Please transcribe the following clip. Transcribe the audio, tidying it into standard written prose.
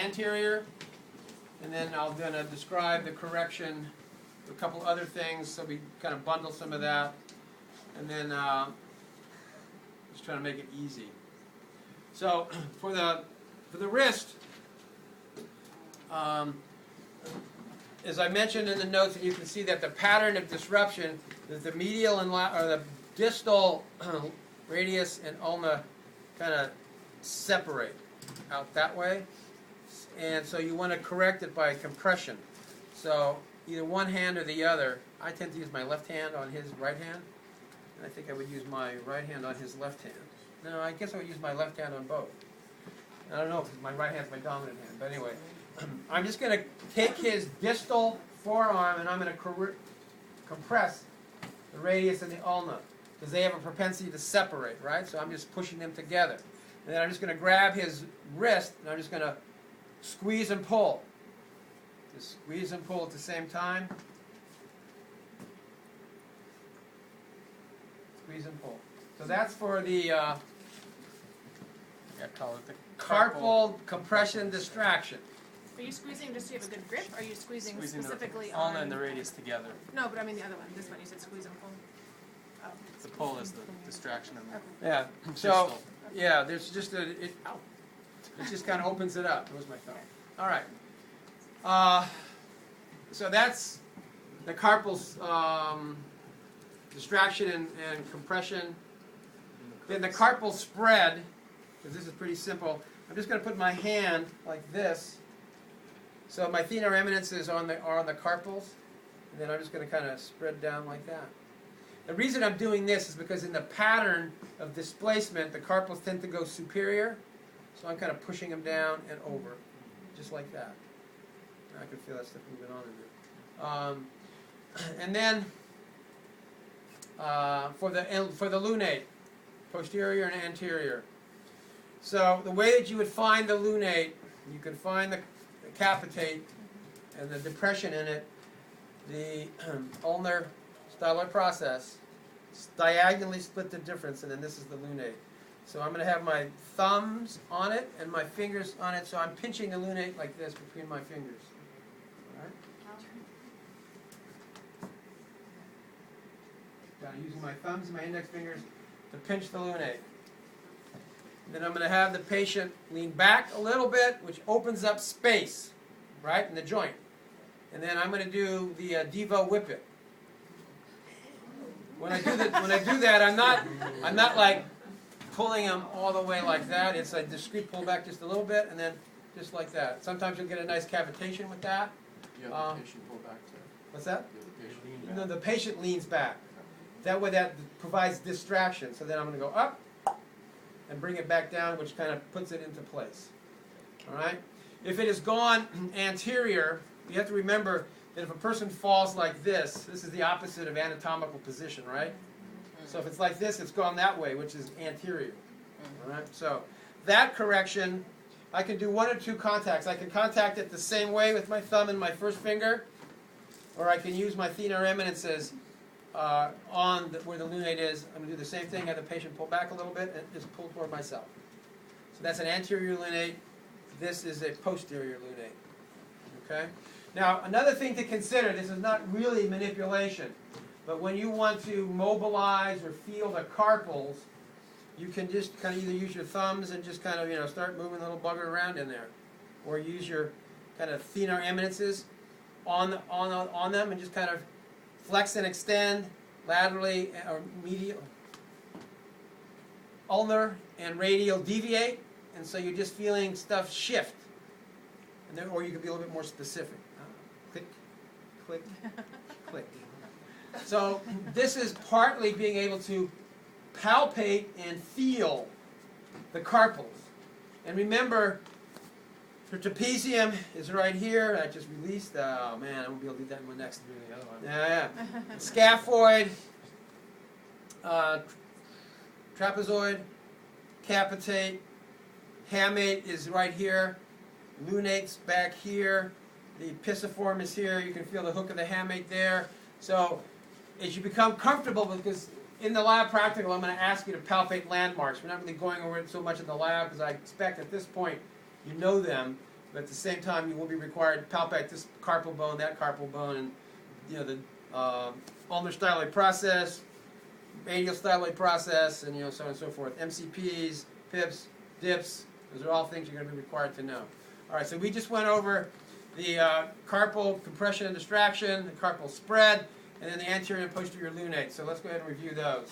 anterior, and then I'm going to describe the correction, a couple other things, so we kind of bundle some of that, and then just trying to make it easy. So for the wrist, as I mentioned in the notes, and you can see that the pattern of disruption is the medial and or the distal radius and ulna kind of separate out that way, and so you want to correct it by compression. So either one hand or the other. I tend to use my left hand on his right hand, and I think I would use my right hand on his left hand. No, I guess I would use my left hand on both. I don't know if my right hand's my dominant hand, but anyway. I'm just going to take his distal forearm and I'm going to compress the radius and the ulna, because they have a propensity to separate, right? So I'm just pushing them together. And then I'm just going to grab his wrist and I'm just going to squeeze and pull. Just squeeze and pull at the same time. Squeeze and pull. So that's for the call it the carpal compression distraction. Are you squeezing just to have a good grip, or are you squeezing specifically the on... ulna and the radius together. No, but I mean the other one. This one, you said squeeze and pull. Oh. The pull is the distraction. And the Yeah. So, yeah, there's just it just kind of opens it up. Where's my thumb? All right. So that's the carpal distraction and compression. Then the carpal spread, because this is pretty simple. I'm just going to put my hand like this. So my thenar eminences are on the carpals, and then I'm just going to kind of spread down like that. The reason I'm doing this is because in the pattern of displacement, the carpals tend to go superior, so I'm kind of pushing them down and over, just like that. I can feel that stuff moving on in there. And then for the lunate, posterior and anterior. So the way that you would find the lunate, you can find the capitate and the depression in it, the ulnar styloid process, diagonally split the difference, and then this is the lunate. So I'm going to have my thumbs on it and my fingers on it, so I'm pinching the lunate like this between my fingers. All right? Kind of using my thumbs and my index fingers to pinch the lunate. Then I'm going to have the patient lean back a little bit, which opens up space, right, in the joint. And then I'm going to do the Devo whippet. When I do that, I'm not like pulling them all the way like that. It's a discrete pull back just a little bit, and then just like that. Sometimes you'll get a nice cavitation with that. You have the patient pull back too. What's that? You have the patient lean back. No, the patient leans back. That way, that provides distraction. So then I'm going to go up and bring it back down, which kind of puts it into place. All right? If it has gone anterior, you have to remember that if a person falls like this is the opposite of anatomical position, right? So if it's like this, it's gone that way, which is anterior. All right? So that correction, I can do one or two contacts. I can contact it the same way with my thumb and my first finger, or I can use my thenar eminences where the lunate is. I'm going to do the same thing, have the patient pull back a little bit, and just pull toward myself. So that's an anterior lunate. This is a posterior lunate. Okay? Now, another thing to consider, this is not really manipulation, but when you want to mobilize or feel the carpals, you can just kind of either use your thumbs and just kind of, start moving the little bugger around in there, or use your kind of thenar eminences on them and just kind of flex and extend laterally or medial, ulnar and radial deviate, and so you're just feeling stuff shift. And then, or you can be a little bit more specific. Click, click, click. So this is partly being able to palpate and feel the carpals. And remember, the trapezium is right here. I just released. Oh man, I won't be able to do that in my next. the other one. Yeah. Scaphoid, trapezoid, capitate, hamate is right here. Lunate's back here. The pisiform is here. You can feel the hook of the hamate there. So as you become comfortable, because in the lab practical, I'm going to ask you to palpate landmarks. We're not really going over it so much in the lab because I expect at this point you know them. But at the same time, you will be required to palpate this carpal bone, that carpal bone, and the ulnar styloid process, radial styloid process, and so on and so forth. MCPs, PIPs, DIPs, those are all things you're going to be required to know. All right, so we just went over the carpal compression and distraction, the carpal spread, and then the anterior and posterior lunate. So let's go ahead and review those.